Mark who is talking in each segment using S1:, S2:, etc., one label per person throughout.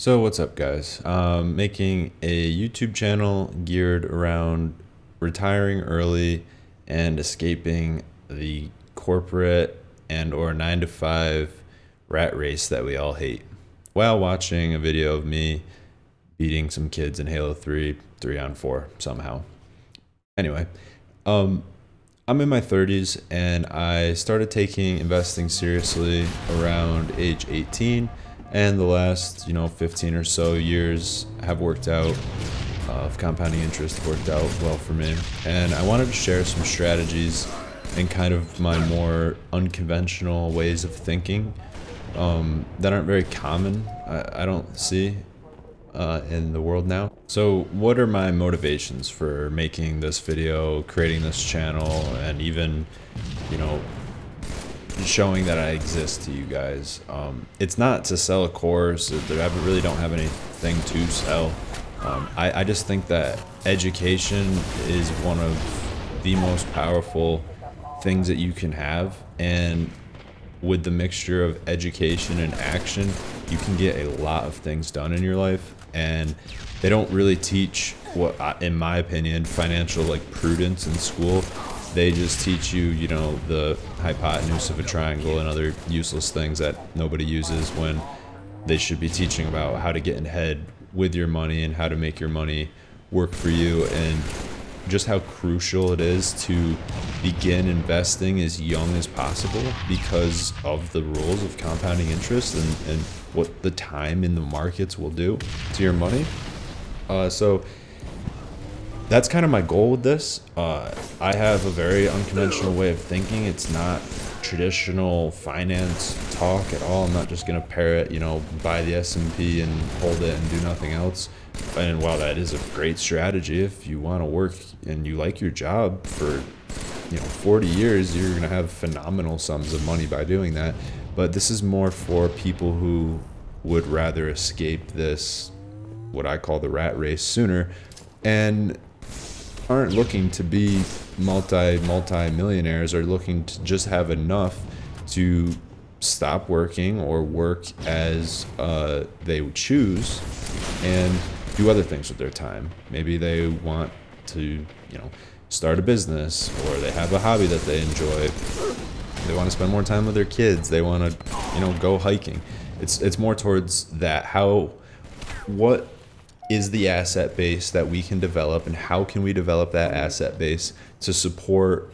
S1: So what's up, guys? Making a YouTube channel geared around retiring early and escaping the corporate and or 9 to 5 rat race that we all hate, while watching a video of me beating some kids in Halo 3 on 4 somehow. Anyway, um, I'm in my 30s and I started taking investing seriously around age 18, and the last 15 or so years have worked out. Of compounding interest worked out well for me, and I wanted to share some strategies and kind of my more unconventional ways of thinking that aren't very common. I don't see in the world now. So what are my motivations for making this video, creating this channel, and even, you know, showing that I exist to you guys? It's not to sell a course. I really don't have anything to sell. I just think that education is one of the most powerful things that you can have, and with the mixture of education and action, you can get a lot of things done in your life. And they don't really teach in my opinion, financial prudence in school. They just teach you, the hypotenuse of a triangle and other useless things that nobody uses, when they should be teaching about how to get ahead with your money and how to make your money work for you, and just how crucial it is to begin investing as young as possible because of the rules of compounding interest and what the time in the markets will do to your money. So that's kind of my goal with this. I have a very unconventional way of thinking. It's not traditional finance talk at all. I'm not just going to parrot, buy the S&P and hold it and do nothing else. And while that is a great strategy, if you want to work and you like your job for 40 years, you're going to have phenomenal sums of money by doing that. But this is more for people who would rather escape this, what I call the rat race, sooner, and aren't looking to be multi-millionaires, are looking to just have enough to stop working or work as they would choose and do other things with their time. Maybe they want to, start a business, or they have a hobby that they enjoy. They want to spend more time with their kids. They want to, go hiking. It's more towards that. What is the asset base that we can develop, and how can we develop that asset base to support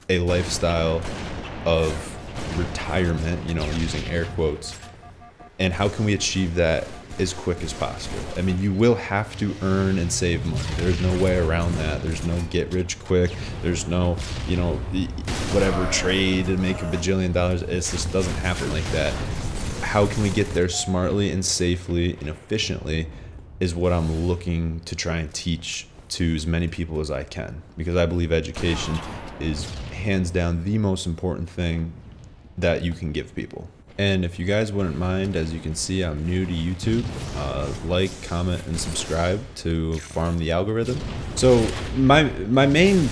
S1: a lifestyle of retirement, using air quotes, and how can we achieve that as quick as possible? I mean, you will have to earn and save money. There's no way around that. There's no get rich quick. There's no, whatever trade to make $1 bajillion. It just doesn't happen like that. How can we get there smartly and safely and efficiently is what I'm looking to try and teach to as many people as I can, because I believe education is hands down the most important thing that you can give people. And if you guys wouldn't mind, as you can see, I'm new to YouTube. Like, comment, and subscribe to farm the algorithm. So my main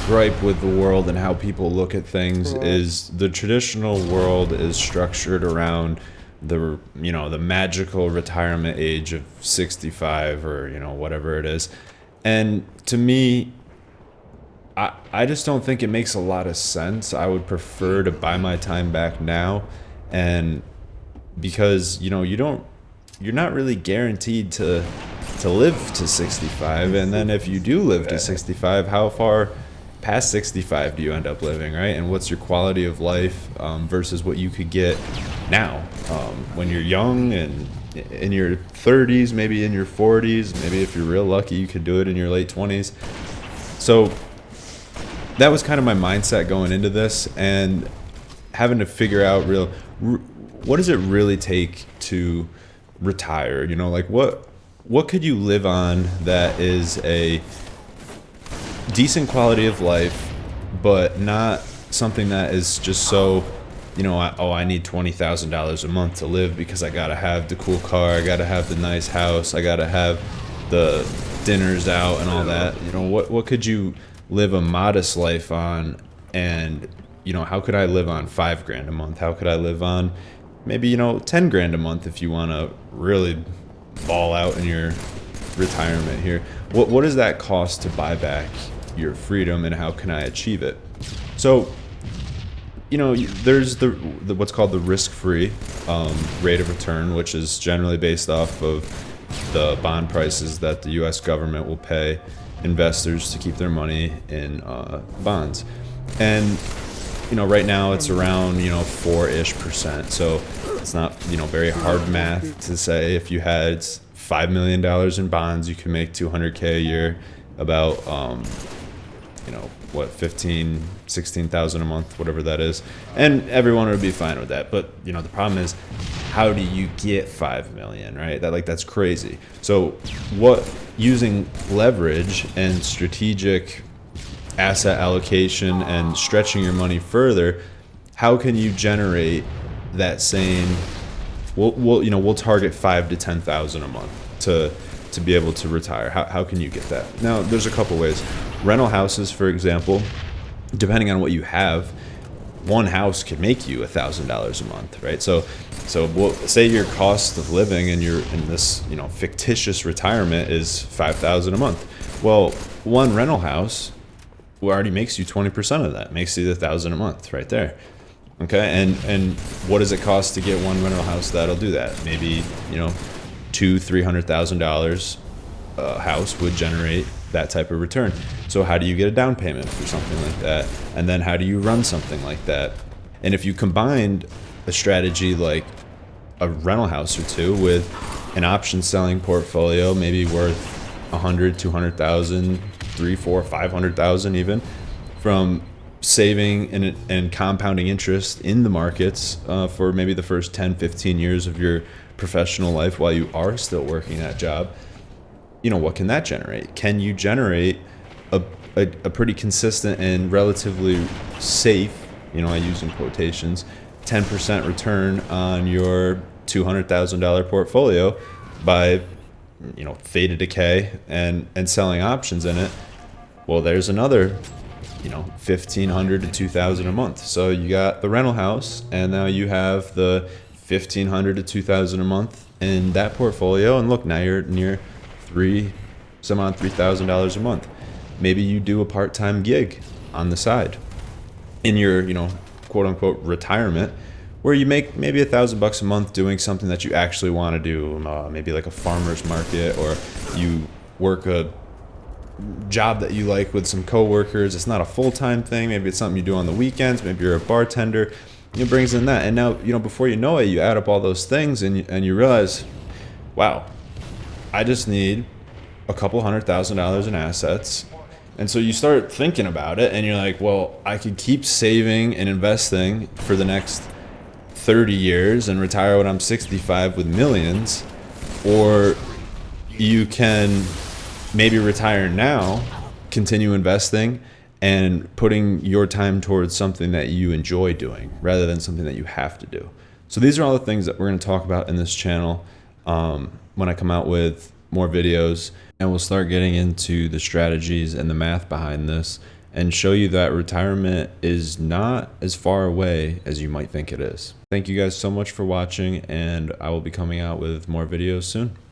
S1: gripe with the world and how people look at things is the traditional world is structured around the magical retirement age of 65 or whatever it is. And to me, I just don't think it makes a lot of sense. I would prefer to buy my time back now, and because you're not really guaranteed to live to 65, and then if you do live to 65, how far past 65 do you end up living, right? And what's your quality of life versus what you could get now when you're young and in your 30s, maybe in your 40s, maybe if you're real lucky you could do it in your late 20s. So that was kind of my mindset going into this, and having to figure out what does it really take to retire? What could you live on that is a decent quality of life, but not something that is just so, I need $20,000 a month to live because I gotta have the cool car, I gotta have the nice house, I gotta have the dinners out and all that. What could you live a modest life on? And how could I live on $5 grand a month? How could I live on maybe 10 grand a month if you want to really ball out in your retirement here. What does that cost to buy back your freedom, and how can I achieve it? So, there's the what's called the risk-free rate of return, which is generally based off of the bond prices that the U.S. government will pay investors to keep their money in bonds. And right now it's around 4-ish%. So it's not very hard math to say if you had $5 million in bonds, you can make $200K a year, about 16,000 a month, whatever that is, and everyone would be fine with that. But the problem is, how do you get 5 million, right? That's crazy. So using leverage and strategic asset allocation and stretching your money further, how can you generate that same? We'll target 5 to 10,000 a month to be able to retire. How can you get that? Now, there's a couple ways. Rental houses, for example, depending on what you have, one house could make you $1,000 a month, right? So say your cost of living and you're in this fictitious retirement is $5,000 a month. Well, one rental house already makes you 20% of that, makes you $1,000 a month right there. Okay, and what does it cost to get one rental house that'll do that? Maybe $200,000-$300,000 a house would generate that type of return. So how do you get a down payment for something like that? And then how do you run something like that? And if you combined a strategy like a rental house or two with an option selling portfolio, maybe worth 100, 200,000, 3, 4, 500,000 even, from saving and compounding interest in the markets for maybe the first 10, 15 years of your professional life while you are still working that job, what can that generate? Can you generate a pretty consistent and relatively safe, I use in quotations, 10% return on your $200,000 portfolio by, fade to decay and selling options in it? Well, there's another, $1,500 to $2,000 a month. So you got the rental house, and now you have the $1,500 to $2,000 a month in that portfolio. And look, now you're near $3,000 a month. Maybe you do a part-time gig on the side in your, quote unquote retirement, where you make maybe $1,000 a month doing something that you actually want to do, maybe like a farmer's market, or you work a job that you like with some coworkers. It's not a full-time thing. Maybe it's something you do on the weekends. Maybe you're a bartender. It brings in that, and now before you know it, you add up all those things, and you realize, wow, I just need a couple $100,000 in assets. And so you start thinking about it, and you're like, well, I could keep saving and investing for the next 30 years and retire when I'm 65 with millions, or you can maybe retire now, continue investing and putting your time towards something that you enjoy doing rather than something that you have to do. So these are all the things that we're going to talk about in this channel when I come out with more videos, and we'll start getting into the strategies and the math behind this and show you that retirement is not as far away as you might think it is. Thank you guys so much for watching, and I will be coming out with more videos soon.